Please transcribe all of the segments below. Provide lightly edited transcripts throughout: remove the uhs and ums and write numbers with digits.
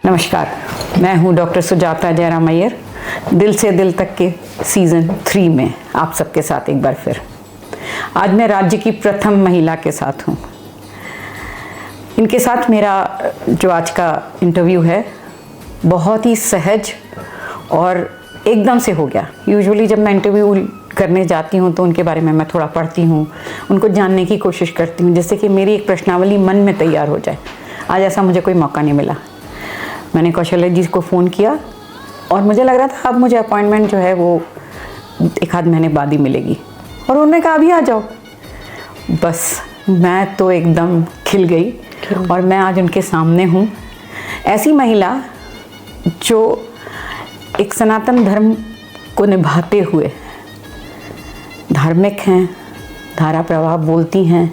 नमस्कार, मैं हूं डॉक्टर सुजाता जयराम अय्यर। दिल से दिल तक के सीज़न 3 में आप सबके साथ एक बार फिर। आज मैं राज्य की प्रथम महिला के साथ हूं। इनके साथ मेरा जो आज का इंटरव्यू है बहुत ही सहज और एकदम से हो गया। यूजुअली जब मैं इंटरव्यू करने जाती हूँ तो उनके बारे में मैं थोड़ा पढ़ती हूँ, उनको जानने की कोशिश करती हूँ, जिससे कि मेरी एक प्रश्नावली मन में तैयार हो जाए। आज ऐसा मुझे कोई मौका नहीं मिला। मैंने कौशल्या जी को फ़ोन किया और मुझे लग रहा था अब मुझे अपॉइंटमेंट जो है वो एक आध महीने बाद ही मिलेगी, और उन्होंने कहा अभी आ जाओ। बस मैं तो एकदम खिल गई और मैं आज उनके सामने हूँ। ऐसी महिला जो एक सनातन धर्म को निभाते हुए धार्मिक हैं, धारा प्रवाह बोलती हैं।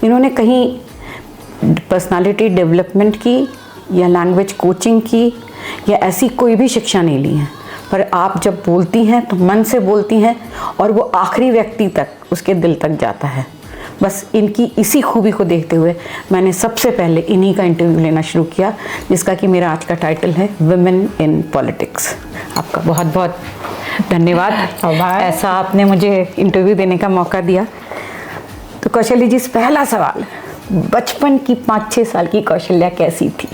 इन्होंने कहीं पर्सनालिटी डेवलपमेंट की या लैंग्वेज कोचिंग की या ऐसी कोई भी शिक्षा नहीं ली है, पर आप जब बोलती हैं तो मन से बोलती हैं और वो आखिरी व्यक्ति तक, उसके दिल तक जाता है। बस इनकी इसी खूबी को देखते हुए मैंने सबसे पहले इन्हीं का इंटरव्यू लेना शुरू किया, जिसका कि मेरा आज का टाइटल है वुमेन इन पॉलिटिक्स। आपका बहुत बहुत धन्यवाद, ऐसा आपने मुझे इंटरव्यू देने का मौका दिया। तो कौशल्या जी, पहला सवाल, बचपन की 5-6 साल की कौशल्या कैसी थी?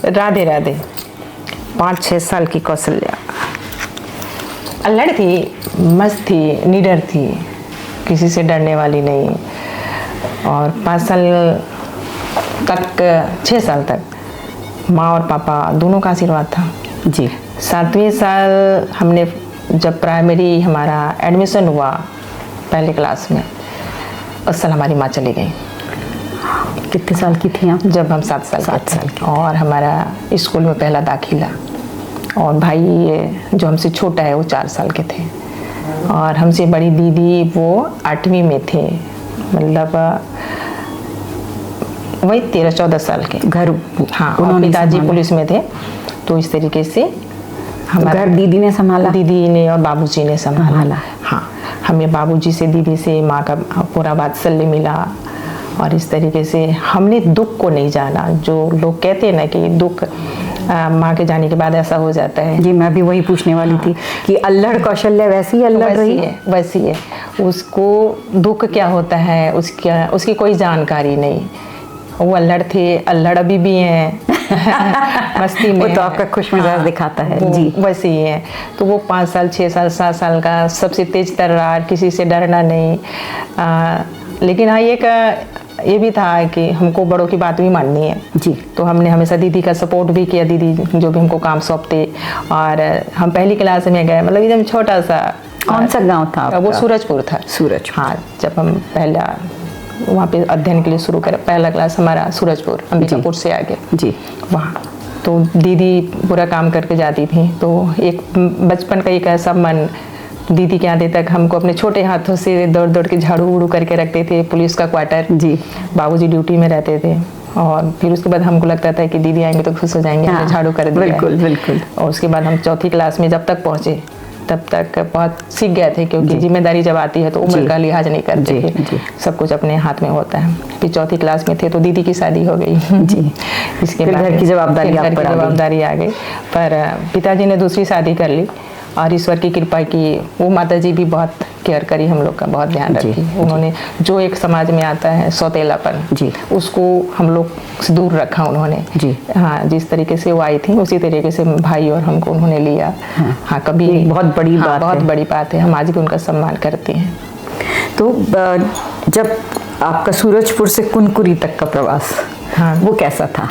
राधे राधे। 5-6 साल की कौशल्या अल्लड़ थी, मस्त थी, निडर थी, किसी से डरने वाली नहीं। और 5 साल तक, 6 साल तक माँ और पापा दोनों का आशीर्वाद था जी। 7वें साल हमने जब प्राइमरी हमारा एडमिशन हुआ पहले क्लास में, उस साल हमारी माँ चली गई। कितने साल की थी आप? जब हम 7 साल के। और हमारा स्कूल में पहला दाखिला। और भाई जो हमसे छोटा है वो 4 साल के थे, और हमसे बड़ी दीदी वो 8वीं में थे, मतलब वही 13-14 साल के। घर? हाँ, और पिताजी पुलिस में थे। तो इस तरीके से हमारा घर दीदी ने संभाला? दीदी ने और बाबूजी ने संभाला। हाँ, हमें बाबूजी से, दीदी से माँ का पूरा वात्सल्य मिला। और इस तरीके से हमने दुख को नहीं जाना। जो लोग कहते हैं ना कि दुख माँ के जाने के बाद ऐसा हो जाता है। जी, मैं भी वही पूछने वाली थी कि अल्लड़ कौशल्या वैसी अल्लड़ रही है? वैसी है। उसको दुख क्या होता है उसकी कोई जानकारी नहीं। वो अल्लड़ थे, अल्लड़ अभी भी हैं। मस्ती में। वो तो आपका खुश मिजाज दिखाता है। जी, वैसे ही है। तो वो 5 साल, 6 साल, 7 साल का सबसे तेज तर्रार, किसी से डरना नहीं। लेकिन हाँ, ये भी था कि हमको बड़ों की बात भी माननी है जी। तो हमने हमेशा दीदी का सपोर्ट भी किया। दीदी जो भी हमको काम सौंपते, और हम पहली क्लास में गए, मतलब एकदम छोटा सा। कौन सा गांव था आपका? वो सूरजपुर था। सूरज? हाँ, जब हम पहला वहाँ पे अध्ययन के लिए शुरू करें, पहला क्लास हमारा सूरजपुर, अंबिकापुर से आगे जी। वहाँ तो दीदी पूरा काम करके जाती थी। तो एक बचपन का एक ऐसा मन, दीदी के आने तक हमको अपने छोटे हाथों से दौड़ दौड़ के झाड़ू वूड़ू करके रखते थे। पुलिस का क्वार्टर जी, बाबूजी ड्यूटी में रहते थे। और फिर उसके बाद हमको लगता था कि दीदी आएंगे तो खुश हो जाएंगे, हाँ, झाड़ू कर दिया। बिल्कुल बिल्कुल। और उसके बाद हम 4थी क्लास में जब तक पहुँचे तब तक बहुत सीख गए थे, क्योंकि जिम्मेदारी जब आती है तो उम्र का लिहाज नहीं करते थे। सब कुछ अपने हाथ में होता है। फिर 4थी क्लास में थे तो दीदी की शादी हो गई जी। इसके बाद घर की जवाबदारी आ गई। पर पिताजी ने दूसरी शादी कर ली, और ईश्वर की कृपा की वो माताजी भी बहुत केयर करी, हम लोग का बहुत ध्यान रखी। उन्होंने जो एक समाज में आता है सौतेलापन जी, उसको हम लोग से दूर रखा उन्होंने जी। हाँ, जिस तरीके से वो आई थी उसी तरीके से भाई और हमको उन्होंने लिया। हाँ, कभी बहुत बड़ी बात, बहुत बड़ी बात है। हम आज भी उनका सम्मान करते हैं। तो जब आपका सूरजपुर से कुनकुरी तक का प्रवास, हाँ, वो कैसा था?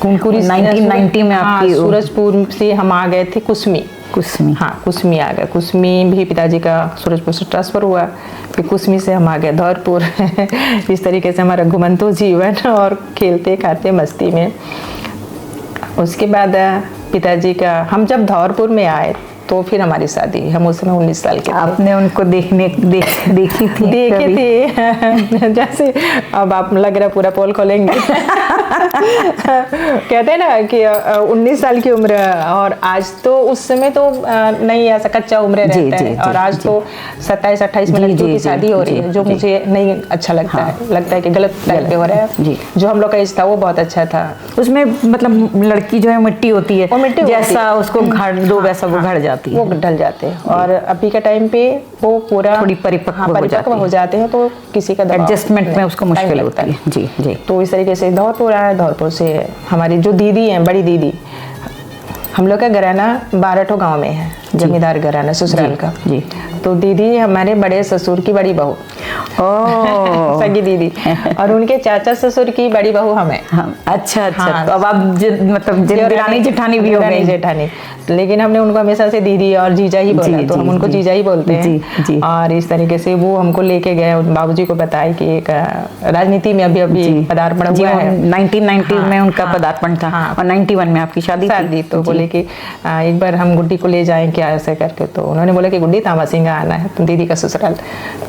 कुनकुरी 1990 में आपकी? सूरजपुर से हम आ गए थे कुसमी। हाँ, कुसमी आ गए। कुसमी भी पिताजी का सूरजपुर से ट्रांसफ़र हुआ। फिर कुसमी से हम आ गए धौरपुर। इस तरीके से हमारा घुमंतु जीवन, और खेलते खाते मस्ती में। उसके बाद पिताजी का, हम जब धौरपुर में आए तो फिर हमारी शादी, हम उस समय 19 साल के थे। आपने उनको देखी थी? देखे थे। जैसे अब आप लग रहा पूरा पोल खोलेंगे। कहते हैं ना कि 19 साल की उम्र और आज तो उस समय तो नहीं ऐसा कच्चा उम्र रहता है और आज तो 27-28 में लड़कियों की शादी हो रही है जो मुझे नहीं अच्छा लगता है, लगता है कि गलत टाइम पे हो रहा है। जो हम लोग का एज था वो बहुत अच्छा था, उसमें मतलब लड़की जो है मिट्टी होती है, वो मिट्टी जैसा उसको घड़ दो वैसा वो घड़ जाती है, वो ढल जाते हैं। और अभी के टाइम पे वो पूरा थोड़ी परिपक्व हो जाते हैं तो किसी का एडजस्टमेंट में उसको मुश्किल होती है। जी जी। तो इस तरीके से धौलपुर आया, धौलपुर से हमारी जो दीदी हैं, बड़ी दीदी, हम लोग का घराना बारठो गांव में है, जमींदार घराना ससुराल का। जी। तो दीदी हमारे बड़े ससुर की बड़ी बहू, सगी दीदी, और उनके चाचा ससुर की बड़ी बहू हमें। हाँ, अच्छा अच्छा। हाँ, तो अब आप मतलब देवरानी जेठानी भी हो गई। जेठानी, लेकिन हमने उनको हमेशा से दीदी और जीजा ही बोला, तो हम उनको जीजा ही बोलते हैं। और इस तरीके से वो हमको लेके गए, बाबूजी को बताया कि एक राजनीति में अभी अभी पदार्पण हुआ है। 1990 में उनका पदार्पण था और 91 में आपकी शादी थी। तो बोले कि एक बार हम गुड्डी को ले जाएं क्या, ऐसे करके। तो उन्होंने बोला कि गुड्डी तामासिंगा आना है, तो दीदी का ससुराल।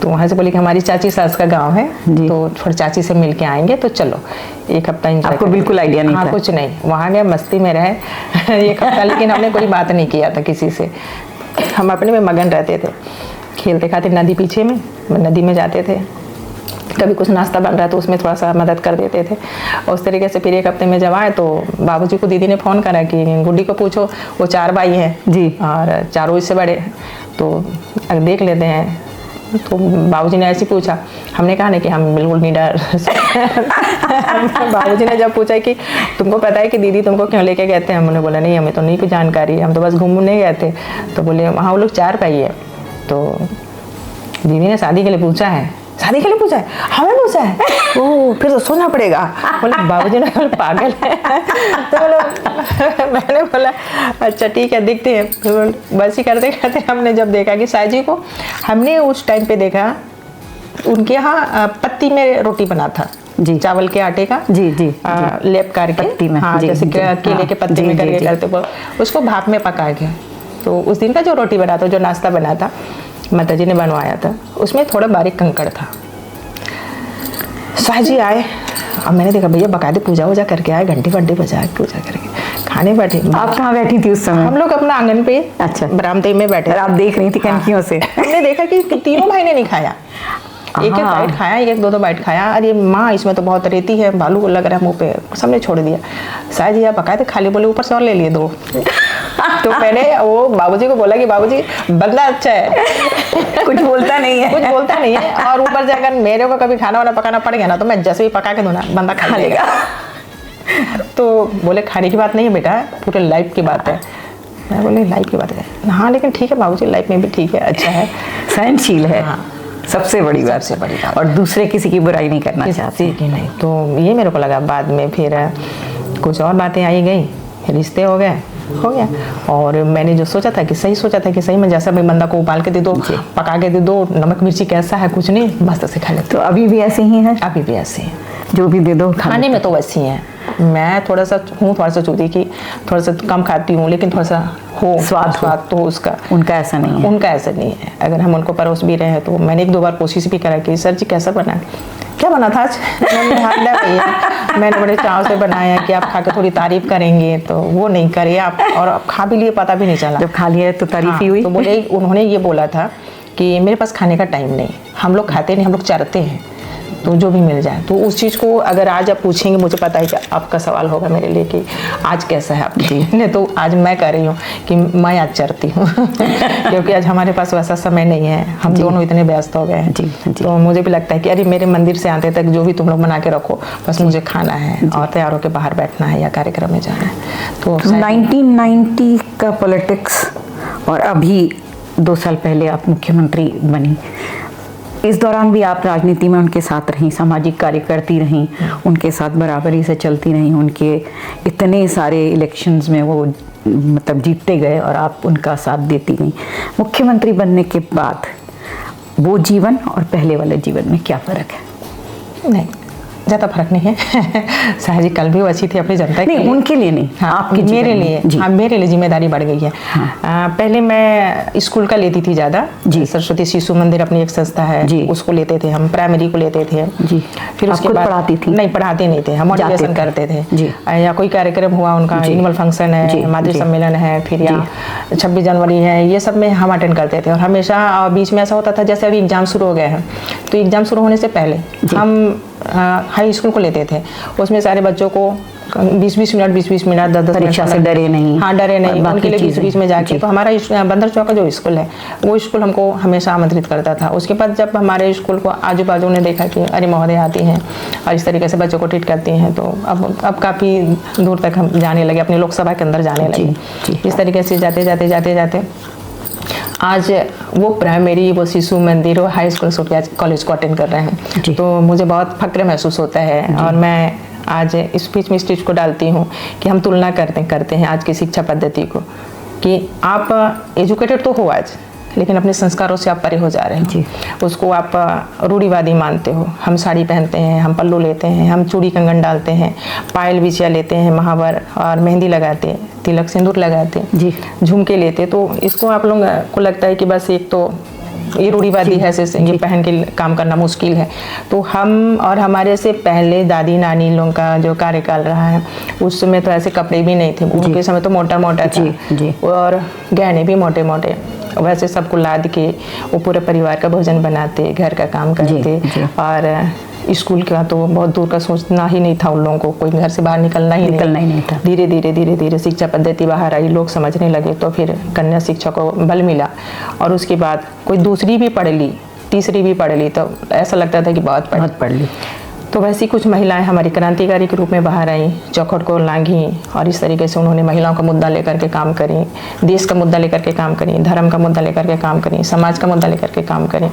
तो वहाँ से बोले कि हमारी चाची सास का गाँव है, तो थोड़ा चाची से मिल के आएंगे, तो चलो एक हफ्ता इंजॉय। आपको बिल्कुल आइडिया नहीं था? कुछ नहीं, वहाँ गए मस्ती में रहे एक हफ्ता, लेकिन हमने कोई बात नहीं किया था किसी से, हम अपने में मगन रहते थे, खेलते खाते नदी पीछे में, नदी में जाते थे, कभी कुछ नाश्ता बन रहा तो उसमें थोड़ा सा मदद कर देते थे। और उस तरीके से फिर एक हफ्ते में जब आए तो बाबूजी को दीदी ने फ़ोन करा कि गुड्डी को पूछो, वो 4 भाई हैं जी और चारों इससे बड़े, तो अगर देख लेते हैं। तो बाबूजी ने ऐसे पूछा, हमने कहा ना कि हम बिल्कुल नहीं डर बाबूजी ने जब पूछा कि तुमको पता है कि दीदी तुमको क्यों लेके गए थे, हमने बोला नहीं हमें तो नहीं कुछ जानकारी, हम तो बस घूमने गए थे। तो बोले वहाँ वो लोग 4 भाई है। तो दीदी ने शादी के लिए पूछा है, शादी के लिए पूछा है, हमें पूछा है, ओह फिर तो सोना पड़ेगा। बोले बाबूजी ने बोला पागल है। तो बोला मैंने बोला अच्छा ठीक है देखते हैं। फिर बस ही करते करते हमने जब देखा कि साजी को, हमने उस टाइम पे देखा उनके यहाँ पत्ती में रोटी बना था जी, चावल के आटे का जी जी लेप करके पत्ती में, हाँ जैसे केले के पत्ते में करके करते, उसको भाप में पका के। तो उस दिन का जो रोटी बना था, जो नाश्ता बना था, माता जी ने बनवाया था, उसमें थोड़ा बारीक कंकड़ था। शाह जी आए, अब मैंने देखा भैया बकायदे पूजा वूजा करके आए, घंटे घंटे बजा पूजा करके खाने बैठे। आप कहाँ बैठी थी उस समय? हम लोग अपना आंगन पे, अच्छा, बरामदे में बैठे। आप देख रही थी कनखियों से? हमने देखा कि तीनों भाई ने नहीं खाया, एक एक बाइट खाया, एक दो बाइट खाया। अरे माँ इसमें तो बहुत रेती है, बालू लग रहा है मुँह पे, सबने छोड़ दिया। शाह जी आप बकायदे खा लिए, बोले ऊपर से और ले लिए 2। तो मैंने वो बाबूजी को बोला कि बाबूजी बंदा अच्छा है, कुछ बोलता नहीं है, कुछ बोलता नहीं है, और ऊपर से अगर मेरे को कभी खाना वाना पकाना पड़ गया ना तो मैं जैसे भी पका के दूँ ना बंदा खा लेगा। तो बोले खाने की बात नहीं है बेटा, पूरे लाइफ की बात है। मैं बोले लाइफ की बात है, हाँ लेकिन ठीक है बाबूजी लाइफ में भी ठीक है, अच्छा है, सहनशील है। हाँ सबसे बड़ी बात, सबसे बड़ी बात, और दूसरे किसी की बुराई नहीं करना चाहती कि नहीं। तो ये मेरे को लगा। बाद में फिर कुछ और बातें आई गई, रिश्ते हो गया। और मैंने जो सोचा था कि सही में जैसा भी बंदा को उबाल के दे दो, पका के दे दो, नमक मिर्ची कैसा है कुछ नहीं, मस्त से खा लेते। तो अभी भी ऐसे ही है? अभी भी ऐसे हैं, जो भी दे दो खाने में तो वैसी हैं। मैं थोड़ा सा चूती की, थोड़ा सा कम खाती हूँ, लेकिन थोड़ा सा हो स्वाद तो उसका, उनका ऐसा नहीं है। अगर हम उनको परोस भी रहे हैं तो मैंने 1-2 बार कोशिश भी करा कि सर जी कैसा बना है, क्या बना था आज? मैंने बड़े चाव से बनाया कि आप खा के थोड़ी तारीफ करेंगे, तो वो नहीं करे आप, और आप खा भी लिए पता भी नहीं चला। जब खा लिया तो तारीफ ही हुई। तो बोले उन्होंने ये बोला था कि मेरे पास खाने का टाइम नहीं, हम लोग खाते नहीं, हम लोग चरते हैं, तो जो भी मिल जाए। तो उस चीज़ को अगर आज आप पूछेंगे, मुझे पता है कि आपका सवाल होगा मेरे लिए कि आज कैसा है आपकी, तो आज मैं कह रही हूँ कि मैं आज चरती हूँ क्योंकि आज हमारे पास वैसा समय नहीं है, हम दोनों इतने व्यस्त हो गए हैं। तो मुझे भी लगता है कि अरे मेरे मंदिर से आते तक जो भी तुम लोग बना के रखो, बस मुझे खाना है और तैयार होकर बाहर बैठना है या कार्यक्रम में जाना है। तो 1990 का पॉलिटिक्स और अभी 2 साल पहले आप मुख्यमंत्री बनी, इस दौरान भी आप राजनीति में उनके साथ रहीं, सामाजिक कार्य करती रहीं, उनके साथ बराबरी से चलती रहीं, उनके इतने सारे इलेक्शंस में वो मतलब जीतते गए और आप उनका साथ देती गई। मुख्यमंत्री बनने के बाद वो जीवन और पहले वाले जीवन में क्या फ़र्क है? नहीं, ज़्यादा फर्क नहीं है। शायद जी कल भी वो अच्छी थी अपनी जनता के नहीं, लिए। उनके लिए नहीं, हाँ, आपके मेरे जीवन में। लिए, जी। हाँ मेरे लिए जिम्मेदारी बढ़ गई है। पहले मैं स्कूल का लेती थी ज़्यादा जी। सरस्वती शिशु मंदिर अपनी एक संस्था है जी। उसको लेते थे हम, प्राइमरी को लेते थे जी। फिर आप उसके खुद बाद पढ़ाती थी? नहीं, पढ़ाते नहीं थे, हम मोटिवेशन जाते करते थे जी। या कोई कार्यक्रम हुआ उनका, जी। एनुअल फंक्शन जी, है, मातृ जी। सम्मेलन है, फिर या 26 जनवरी है, ये सब में हम अटेंड करते थे। और हमेशा बीच में ऐसा होता था जैसे अभी एग्जाम शुरू हो गए हैं तो एग्जाम शुरू होने से पहले हम हाई स्कूल को लेते थे, उसमें सारे बच्चों को 20-20 मिनट 10-10 मिनट परीक्षा से डरे नहीं। हाँ डरे नहीं, बाकी उनके लिए चीज़ें। बीच में जाके। तो हमारा बंदर चौक का जो स्कूल है वो स्कूल हमको हमेशा आमंत्रित करता था। उसके बाद जब हमारे स्कूल को आजू बाजू ने देखा कि अरे महोदय आती हैं और इस तरीके से बच्चों को ट्रीट करती हैं, तो अब काफ़ी दूर तक हम जाने लगे, अपने लोकसभा के अंदर जाने लगे। इस तरीके से जाते जाते जाते जाते आज वो प्राइमरी, वो शिशु मंदिर, वो हाई स्कूल छोड़ के आज कॉलेज को अटेंड कर रहे हैं। तो मुझे बहुत फक्र महसूस होता है। और मैं आज इस बीच में इस चीज़ को डालती हूँ कि हम तुलना करते हैं आज की शिक्षा पद्धति को, कि आप एजुकेटेड तो हो आज, लेकिन अपने संस्कारों से आप परे हो जा रहे हो। उसको आप रूढ़िवादी मानते हो। हम साड़ी पहनते हैं, हम पल्लू लेते हैं, हम चूड़ी कंगन डालते हैं, पायल बिछिया लेते हैं, महावर और मेहंदी लगाते हैं, तिलक सिंदूर लगाते हैं, झुमके लेते। तो इसको आप लोग को लगता है कि बस एक तो ये रूढ़िवादी है, ऐसे ये पहन के काम करना मुश्किल है। तो हम और हमारे से पहले दादी नानी लोगों का जो कार्यकाल रहा है उस समय तो ऐसे कपड़े भी नहीं थे, उनके समय तो मोटा मोटा था और गहने भी मोटे मोटे। वैसे सबको लाद के वो पूरे परिवार का भोजन बनाते, घर का काम करते। और स्कूल का तो बहुत दूर का सोचना ही नहीं था उन लोगों को, कोई घर से बाहर निकलना ही नहीं था। धीरे धीरे शिक्षा पद्धति बाहर आई, लोग समझने लगे, तो फिर कन्या शिक्षा को बल मिला। और उसके बाद कोई दूसरी भी पढ़ ली, तीसरी भी पढ़ ली, तो ऐसा लगता था कि बहुत पढ़ ली। तो वैसी कुछ महिलाएं हमारी क्रांतिकारी के रूप में बाहर आई, चौखट को लांघी और इस तरीके से उन्होंने महिलाओं का मुद्दा लेकर के काम करें, देश का मुद्दा लेकर के काम करें, धर्म का मुद्दा लेकर के काम करें, समाज का मुद्दा लेकर के काम करें।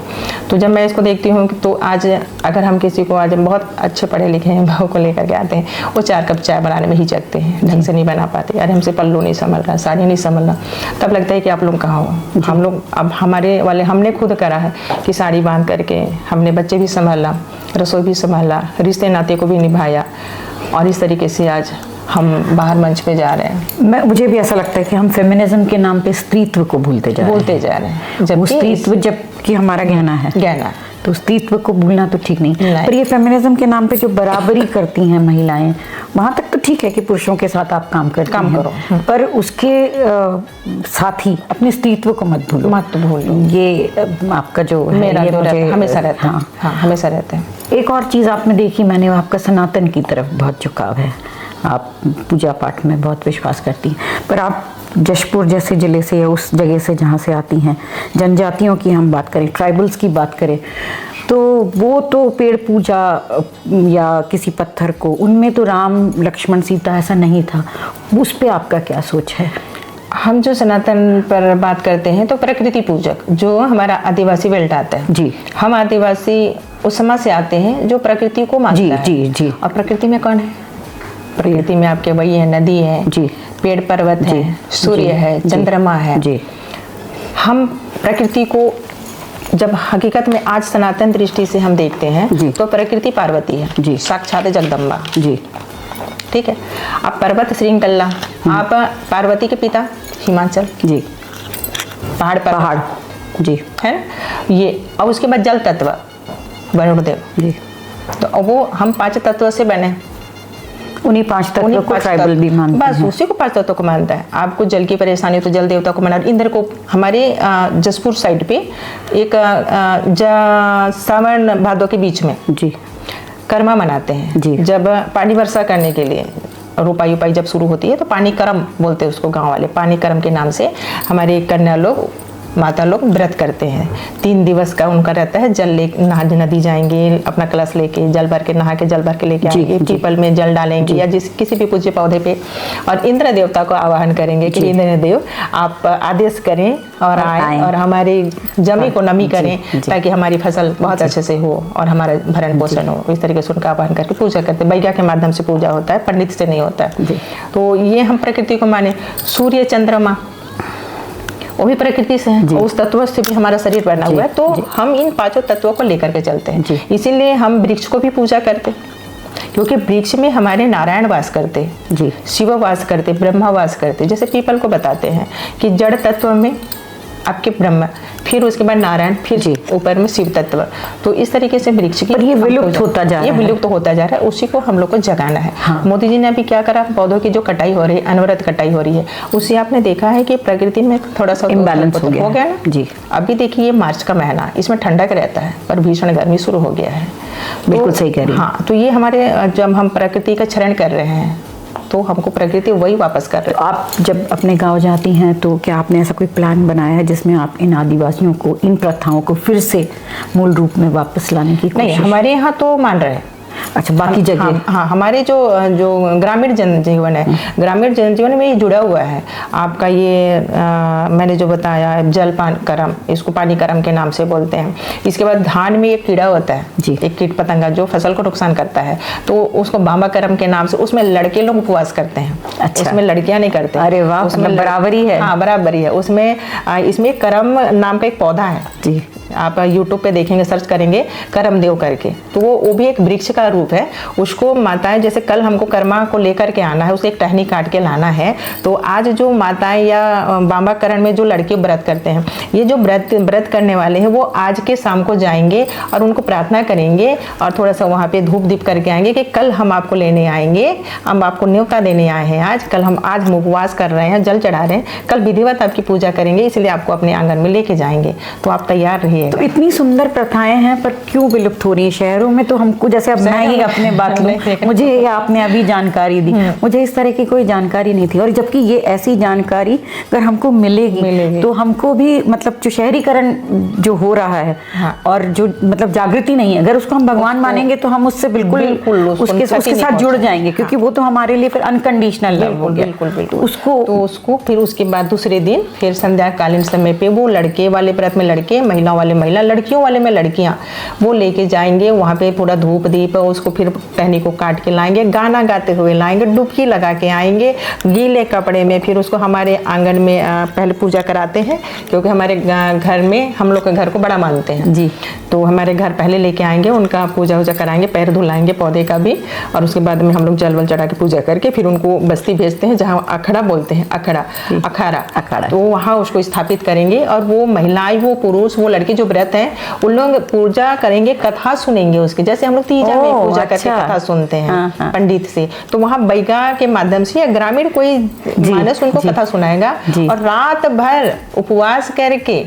तो जब मैं इसको देखती हूँ तो आज अगर हम किसी को आज बहुत अच्छे पढ़े लिखे हैं बहू को लेकर के आते हैं, वो 4 कप चाय बनाने में हिचकते हैं, ढंग से नहीं बना पाते, अरे हमसे पल्लू नहीं संभल रहा, साड़ी नहीं संभल रहा। तब लगता है कि आप लोग कहाँ हो। हम लोग अब हमारे वाले हमने खुद करा है कि साड़ी बांध करके हमने बच्चे भी संभाला, रसोई भी संभाला, रिश्ते नाते को भी निभाया। और इस तरीके से आज हम बाहर मंच पे जा रहे हैं। मुझे भी ऐसा लगता है कि हम फेमिनिज्म के नाम पे स्त्रीत्व को भूलते जा रहे हैं। जब स्त्रीत्व जबकि हमारा गहना है, तो स्त्रीत्व को भूलना तो ठीक नहीं। पर ये फेमिनिज्म के नाम पे जो बराबरी करती हैं महिलाएं, वहाँ तक तो ठीक है कि पुरुषों के साथ आप काम करो, पर उसके साथ ही अपने स्त्रीत्व को मत भूलो। ये आपका जो मेरा है, मुझे हमेशा रहता है। हाँ, हमेशा रहता है। एक और चीज़ आपने देखी, मैंने आपका सनातन की तरफ बहुत झुकाव है, आप पूजा पाठ में बहुत विश्वास करती हैं, पर आप जशपुर जैसे ज़िले से या उस जगह से जहाँ से आती हैं, जनजातियों की हम बात करें, ट्राइबल्स की बात करें, तो वो तो पेड़ पूजा या किसी पत्थर को, उनमें तो राम लक्ष्मण सीता ऐसा नहीं था। उस पे आपका क्या सोच है? हम जो सनातन पर बात करते हैं तो प्रकृति पूजक जो हमारा आदिवासी बेल्ट आता है जी, हम आदिवासी उस समाज से आते हैं जो प्रकृति को मानता है। जी। और प्रकृति में कौन है? प्रकृति में आपके वही है, नदी है जी, पेड़ पर्वत है, सूर्य है, चंद्रमा है जी। हम प्रकृति को जब हकीकत में आज सनातन दृष्टि से हम देखते हैं तो प्रकृति पार्वती है जी, साक्षात जगदम्बा जी, ठीक है। आप पर्वत श्रृंखला, आप पार्वती के पिता हिमाचल जी, पहाड़ जी है ये। और उसके बाद जल तत्व वरुण देव जी। तो वो हम 5 तत्व से बने, उन्हीं 5 तत्वों को ट्राइबल भी मानते हैं। बस उसी को 5 तत्वों को मानता है। आपको जल की परेशानी तो जल देवता को माना। इंद्र को हमारे जसपुर साइड पे एक सावन भादों के बीच में जी कर्मा मनाते हैं जी। जब पानी वर्षा करने के लिए रोपाई उपाई जब शुरू होती है तो पानी करम बोलते हैं उसको गांव वाले। पानी करम के नाम से हमारे कन्या लोग, माता लोग व्रत करते हैं। 3 दिवस का उनका रहता है। जल ले नहा नदी जाएंगे, अपना कलश लेके जल भर के नहा के जल भर के लेके आएंगे, पीपल में जल डालेंगे या किसी भी पूज्य पौधे पे, और इंद्र देवता को आवाहन करेंगे कि इंद्र देव आप आदेश करें और आए और हमारी जमी को नमी करें ताकि हमारी फसल बहुत अच्छे से हो और हमारा भरण पोषण हो। इस तरीके से उनका आवाहन करके पूजा करते हैं। वैज्ञा के माध्यम से पूजा होता है, पंडित से नहीं होता है। तो ये हम प्रकृति को माने। सूर्य चंद्रमा वो भी प्रकृति से है, उस तत्व से भी हमारा शरीर बना हुआ है। तो हम इन 5 तत्वों को लेकर के चलते हैं, इसीलिए हम वृक्ष को भी पूजा करते हैं। क्योंकि वृक्ष में हमारे नारायण वास करते जी, शिव वास करते, ब्रह्मा वास करते। जैसे पीपल को बताते हैं कि जड़ तत्व में आपके ब्रह्मा, फिर उसके बाद नारायण, फिर ऊपर में शिव तत्व। तो इस तरीके से वृक्ष की, पर ये विलुप्त होता जा रहा है, ये विलुप्त होता जा रहा है, उसी को हम लोग को जगाना है। हाँ। मोदी जी ने अभी क्या करा, पौधों की जो कटाई हो रही है, अनवरत कटाई हो रही है, उससे आपने देखा है कि प्रकृति में थोड़ा सा इम्बैलेंस हो गया ना जी। अभी देखिए मार्च का महीना, इसमें ठंडक रहता है पर भीषण गर्मी शुरू हो गया है। बिल्कुल सही कह रही हैं। हाँ, तो ये हमारे, जब हम प्रकृति का क्षरण कर रहे हैं तो हमको प्रकृति वही वापस कर रही है। तो आप जब अपने गांव जाती हैं तो क्या आपने ऐसा कोई प्लान बनाया है जिसमें आप इन आदिवासियों को, इन प्रथाओं को फिर से मूल रूप में वापस लाने की कोशिश? नहीं, हमारे यहाँ तो मान रहे हैं। अच्छा, बाकी जगह? हाँ, हाँ, हमारे जो ग्रामीण जनजीवन है, ग्रामीण जनजीवन में ये जुड़ा हुआ है आपका। ये मैंने जो बताया जल पान करम, इसको पानी करम के नाम से बोलते हैं। इसके बाद धान में एक कीड़ा होता है जी, एक कीट पतंगा जो फसल को नुकसान करता है, तो उसको बामा करम के नाम से, उसमें लड़के लोग उपवास करते हैं। अच्छा, उसमें लड़कियां नहीं करते। अरे वाह, उसमें बराबरी है। हाँ, बराबरी है उसमें। इसमें करम नाम का एक पौधा है जी, आप यूट्यूब पे देखेंगे, सर्च करेंगे करमदेव करके, तो वो भी एक वृक्ष का रूप है। उसको माताएं, जैसे कल हमको कर्मा को लेकर के आना है, उसे एक टहनी काट के लाना है, तो आज जो माताएं या बामाकरण में जो लड़के व्रत करते हैं, ये जो व्रत करने वाले हैं, वो आज के शाम को जाएंगे और उनको प्रार्थना करेंगे और थोड़ा सा वहाँ पे धूप दीप करके आएंगे कि कल हम आपको लेने आएंगे, हम आपको न्योता देने आए हैं। आज हम उपवास कर रहे हैं, जल चढ़ा रहे हैं, कल विधिवत आपकी पूजा करेंगे, इसलिए आपको अपने आंगन में लेके जाएंगे, तो आप तैयार रहिए। तो इतनी सुंदर प्रथाएं हैं पर क्यों विलुप्त हो रही है? शहरों में तो हमको, जैसे अब मैं ही अपने बात लूं, मुझे आपने अभी जानकारी दी, मुझे इस तरह की कोई जानकारी नहीं थी। और जबकि ये ऐसी जानकारी अगर हमको मिलेगी तो हमको भी, मतलब जो शहरीकरण जो हो रहा है, हाँ, और जो मतलब जागृति नहीं है, अगर उसको हम भगवान मानेंगे तो हम उससे बिल्कुल उसके साथ जुड़ जाएंगे, क्योंकि वो तो हमारे लिए फिर अनकंडीशनल लव हो गया। बिल्कुल उसको फिर उसके बाद दूसरे दिन फिर संध्याकालीन समय पे वो लड़के वाले व्रत में लड़के, महिला वाले महिला, लड़कियों वाले में लड़कियां, वो लेके जाएंगे वहाँ पे पूरा धूप दीप, उसको फिर टहनी को काट के लाएंगे, गाना गाते हुए लाएंगे, डुबकी लगा के आएंगे गीले कपड़े में। फिर उसको हमारे आंगन में पहले पूजा कराते हैं, क्योंकि हमारे घर में हम लोग के घर को बड़ा मानते हैं जी, तो हमारे घर पहले लेके आएंगे, उनका पूजा वूजा कराएंगे, पैर धुलाएंगे पौधे का भी, और उसके बाद में हम लोग जल वल चढ़ा के पूजा करके फिर उनको बस्ती भेजते हैं, जहाँ अखड़ा बोलते हैं, अखाड़ा, तो वहाँ उसको स्थापित करेंगे। और वो महिलाएं, वो पुरुष, वो लड़के जो व्रत हैं, उन लोग पूजा करेंगे, कथा सुनेंगे उसके, जैसे हम लोग तीजा में पूजा करके कथा सुनते हैं पंडित से, तो वहाँ बैगा के माध्यम से या ग्रामीण कोई मानस उनको कथा सुनाएगा, और रात भर उपवास करके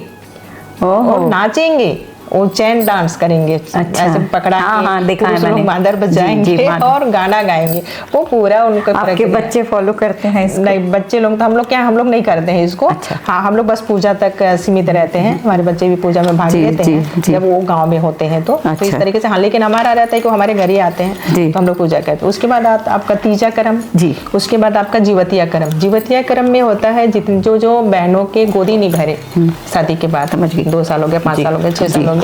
और नाचेंगे, वो चैन डांस करेंगे। अच्छा, ऐसे पकड़ा के देखा है मैंने, मादर बजाएंगे और गाना गाएंगे, वो पूरा उनका। आपके बच्चे फॉलो करते हैं इसको? नहीं, बच्चे लोग तो हम लोग नहीं करते हैं इसको। अच्छा। हाँ, हम लोग बस पूजा तक सीमित रहते हैं, हमारे बच्चे भी पूजा में भाग लेते हैं जब वो गाँव में होते हैं तो इस तरीके से। हाँ, लेकिन हमारा रहता है कि हमारे घर ही आते हैं तो हम लोग पूजा करते हैं। उसके बाद आपका तीजा कर्म जी, उसके बाद आपका जीवतिया कर्म। जीवतिया कर्म में होता है जो बहनों के गोदी नहीं भरे शादी के बाद, 2 साल हो गया, 5 साल हो गया, 6 साल हो गया,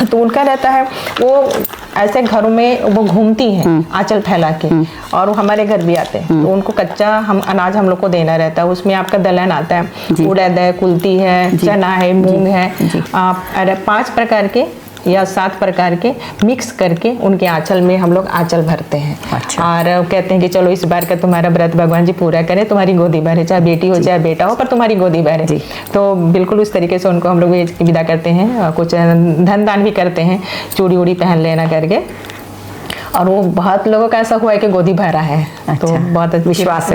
तो उनका रहता है, वो ऐसे घरों में वो घूमती हैं आंचल फैला के, और वो हमारे घर भी आते हैं, तो उनको कच्चा अनाज हम लोग को देना रहता है। उसमें आपका दलहन आता है, उड़द है, कुल्थी है, चना है, मूंग है, 5 प्रकार के या 7 प्रकार के मिक्स करके उनके आंचल में हम लोग आंचल भरते हैं। अच्छा। और कहते हैं कि चलो इस बार का तुम्हारा व्रत भगवान जी पूरा करें, तुम्हारी गोदी भरे, चाहे बेटी हो चाहे बेटा हो, पर तुम्हारी गोदी भरे। तो बिल्कुल उस तरीके से उनको हम लोग विदा करते हैं। कुछ धन दान भी करते हैं, चूड़ी उड़ी पहन लेना करके, और वो बहुत लोगों का ऐसा हुआ है कि गोदी भरा है। अच्छा। तो बहुत विश्वास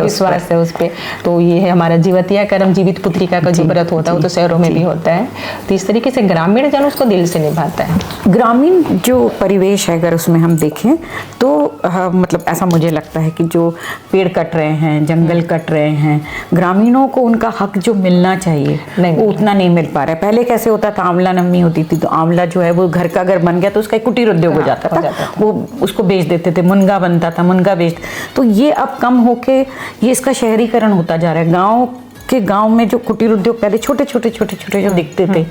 है उस पे। तो ये है हमारा जीवतिया कर्म, जीवित पुत्रिका का जो व्रत होता है वो तो शहरों में भी होता है। तो इस तरीके से ग्रामीण जन उसको दिल से निभाता है। ग्रामीण जो परिवेश है, अगर उसमें हम देखें तो मतलब ऐसा मुझे लगता है कि जो पेड़ कट रहे हैं, जंगल कट रहे हैं, ग्रामीणों को उनका हक जो मिलना चाहिए वो उतना नहीं मिल पा रहा है। पहले कैसे होता था, आंवला नमी होती थी, तो आंवला जो है वो घर का अगर बन गया तो उसका एक कुटीर उद्योग हो जाता था, वो उसको बेच देते थे, मुनगा बनता था, मुनगा बेच। तो ये अब कम होके ये इसका शहरीकरण होता जा रहा है। गांव के गांव में जो कुटीर उद्योग पहले छोटे छोटे जो दिखते थे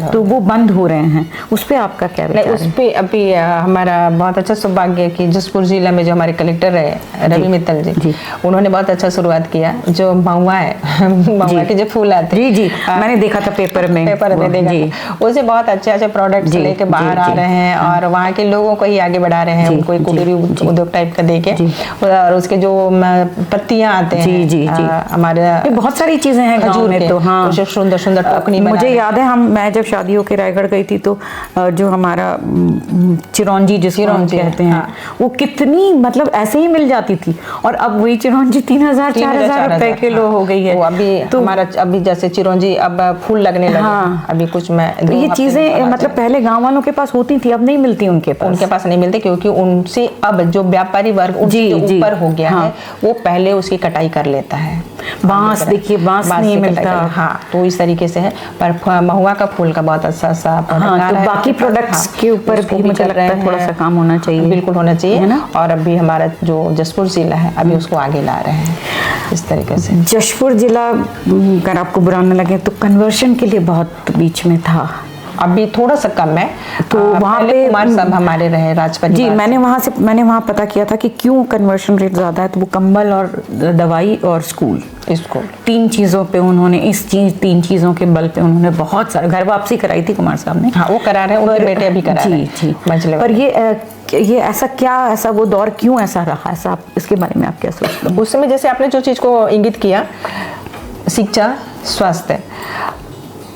तो वो बंद हो रहे हैं, उस पे आपका क्या विचार है? उस पे अभी हमारा बहुत अच्छा सौभाग्य है कि जसपुर जिला में जो हमारे कलेक्टर है रवि मित्तल जी, उन्होंने बहुत अच्छा शुरुआत किया। जो महुआ है, महुआ के जो फूल आते हैं, जी मैंने देखा था पेपर में देखा, उसे बहुत अच्छे प्रोडक्ट्स लेके बाहर आ रहे हैं और वहाँ के लोगों को ही आगे बढ़ा रहे हैं, उनको एक कुटीर उद्योग टाइप का देके, और उसके जो पत्तियां आते हैं हमारे बहुत सारी चीजें हैं गांव में, तो हाँ सुंदर सुंदर टोकनी मुझे याद है मैं जब शादी होके रायगढ़ गई थी तो जो हमारा चिरौंजी जिसको हम कहते हैं, वो कितनी मतलब ऐसे ही मिल जाती थी, और अब वही चिरौंजी 3000-4000 रुपए किलो हो गई है। अभी तो हमारा अभी जैसे चिरौंजी अब फूल लगने लगे, अभी कुछ मैं ये चीजें मतलब पहले गांव वालों के पास होती थी, अब नहीं मिलती उनके पास नहीं मिलती, क्योंकि उनसे अब जो व्यापारी वर्ग उनसे ऊपर हो गया है, वो पहले उसकी कटाई कर लेता है। बांस देखिए, बांस नहीं मिलता, हाँ, तो इस तरीके से है। पर महुआ का फूल का बहुत अच्छा सा प्रोडक्ट है, बाकी प्रोडक्ट्स के ऊपर भी मुझे लगता है थोड़ा सा काम होना चाहिए, बिल्कुल होना चाहिए, है ना। और अभी हमारा जो जसपुर जिला है अभी उसको आगे ला रहे हैं इस तरीके से। जसपुर जिला अगर आपको बुरा न लगे तो कन्वर्शन के लिए बहुत बीच में था, अभी थोड़ा सा कम है, तो वहाँ पे कुमार साहब हमारे रहे राजपरिवार जी। मैंने वहाँ पता किया था कि क्यों कन्वर्शन रेट ज़्यादा है, तो वो कंबल और दवाई और स्कूल 3 चीज़ों पे उन्होंने तीन चीज़ों के बल पे उन्होंने बहुत सारे घर वापसी कराई थी कुमार साहब ने। हाँ, वो करा रहे हैं, उनके बेटे अभी करा रहे हैं। पर ये ऐसा वो दौर क्यों ऐसा रहा, ऐसा आप इसके बारे में आप क्या सोचते हैं? उस समय जैसे आपने जो चीज़ को इंगित किया, शिक्षा, स्वास्थ्य,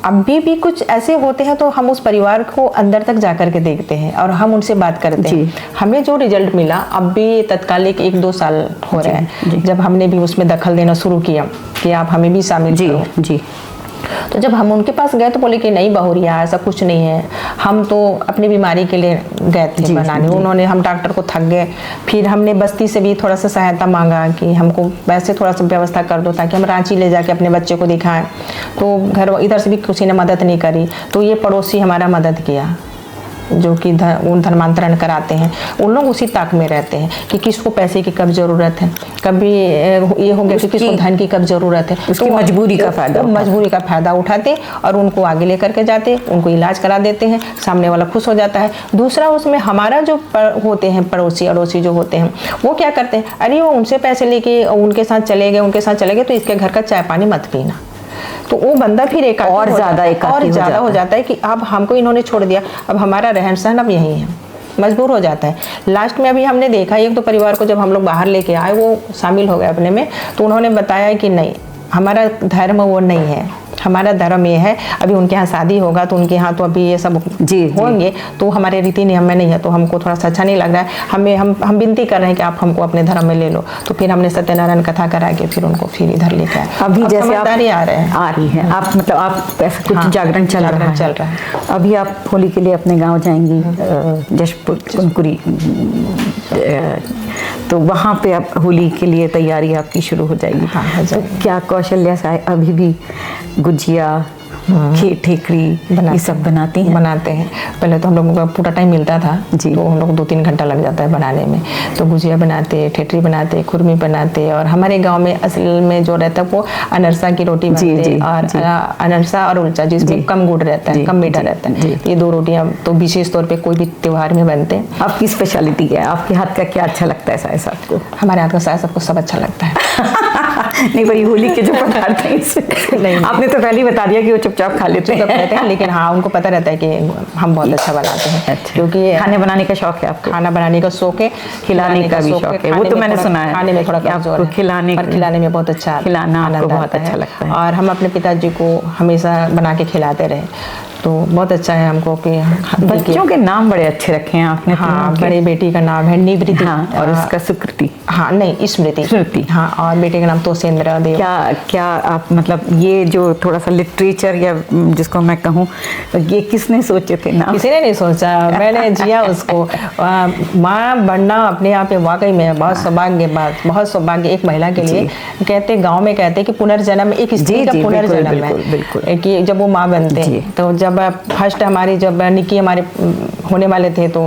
अभी भी कुछ ऐसे होते हैं तो हम उस परिवार को अंदर तक जाकर के देखते हैं और हम उनसे बात करते हैं। हमें जो रिजल्ट मिला, अब भी तत्कालिक 1-2 साल हो रहे हैं जब हमने भी उसमें दखल देना शुरू किया कि आप हमें भी शामिल करो। जी। तो जब हम उनके पास गए तो बोले कि नहीं बहुरिया, ऐसा कुछ नहीं है, हम तो अपनी बीमारी के लिए गए थे बनाने। उन्होंने, हम डॉक्टर को थक गए, फिर हमने बस्ती से भी थोड़ा सा सहायता मांगा कि हमको वैसे थोड़ा सा व्यवस्था कर दो ताकि हम रांची ले जाके अपने बच्चे को दिखाएं। तो घर इधर से भी किसी ने मदद नहीं करी, तो ये पड़ोसी हमारा मदद किया जो कि धर्मांतरण कराते हैं। उन लोग उसी ताक में रहते हैं कि किसको पैसे की कब ज़रूरत है, कभी ये हो गया कि किसको धन की कब ज़रूरत है, उसकी तो मजबूरी का फ़ायदा उठाते और उनको आगे लेकर के जाते, उनको इलाज करा देते हैं, सामने वाला खुश हो जाता है। दूसरा, उसमें हमारा जो होते हैं पड़ोसी अड़ोसी जो होते हैं, वो क्या करते हैं, अरे वो उनसे पैसे लेके उनके साथ चले गए तो इसके घर का चाय पानी मत पीना। तो वो बंदा फिर और ज़्यादा हो जाता है कि अब हमको इन्होंने छोड़ दिया, अब हमारा रहन सहन अब यही है, मजबूर हो जाता है। लास्ट में अभी हमने देखा एक तो परिवार को जब हम लोग बाहर लेके आए, वो शामिल हो गए अपने में, तो उन्होंने बताया कि नहीं, हमारा धर्म वो नहीं है, हमारा धर्म ये है। अभी उनके यहाँ शादी होगा तो उनके यहाँ तो अभी ये सब होंगे, तो हमारे रीति नियम में नहीं है, तो हमको थोड़ा सा अच्छा नहीं लग रहा है। हम विनती कर रहे हैं कि आप हमको अपने धर्म में ले लो। तो फिर हमने सत्यनारायण कथा करा के फिर उनको फिर इधर लेके आए। अभी जैसे आप आ रही है आप मतलब आप ऐसा कुछ जागरण चल रहा है। अभी आप होली के लिए अपने गाँव जाएंगी, जशपुर कुनकुरी, तो वहाँ पे आप होली के लिए तैयारी आपकी शुरू हो जाएगी। तो क्या कौशल्या साहब अभी भी गुजिया, ठेकड़ी ये सब बनाते हैं? पहले तो हम लोगों का पूरा टाइम मिलता था जी, तो हम लोग 2-3 घंटा लग जाता है बनाने में। तो गुजिया बनाते, ठेकड़ी बनाते, खुरमी बनाते, और हमारे गांव में असल में जो रहता है वो अनरसा की रोटी बनती है, और अनरसा और उलचा जिसमें कम गुड़ रहता है, कम मीठा रहता है। ये 2 रोटियां तो विशेष तौर पर कोई भी त्योहार में बनते हैं। आपकी स्पेशलिटी क्या है? आपके हाथ का क्या अच्छा लगता है साय साहब को? हमारे हाथ का साय साहब को सब अच्छा लगता है। नहीं, वही होली के जो पदार्थ हैं आपने तो पहले ही बता दिया कि वो चुपचाप खा लेते हैं, लेकिन हाँ, उनको पता रहता है कि हम बहुत अच्छा बनाते हैं। क्योंकि खाने बनाने का शौक है आपको? खाना बनाने का शौक है, खिलाने का भी शौक है, वो तो मैंने सुना है। खाने में थोड़ा आपको खिलाने में बहुत अच्छा, खिलाना आपको बहुत अच्छा लगता है। और हम अपने पिताजी को हमेशा बना के खिलाते रहे, तो बहुत अच्छा है हमको कि बच्चों के नाम बड़े अच्छे रखे हैं आपने। हाँ, बड़ी बेटी का नाम है निवृत्ति, और उसका सुकृति, हाँ नहीं स्मृति, हाँ, और बेटे का नाम तोषेंद्र देव। क्या आप मतलब ये जो थोड़ा सा लिटरेचर या जिसको मैं कहूँ, ये किसने सोचे थे नाम? किसी ने नहीं सोचा, मैंने जिया उसको। माँ बनना अपने आप में वाकई में बहुत सौभाग्य एक महिला के लिए। कहते गाँव में कहते कि पुनर्जन्म एक स्त्री का पुनर्जन्म है, कि जब वो माँ बनते हैं। तो जब फर्स्ट जब निक्की हमारे होने वाले थे, तो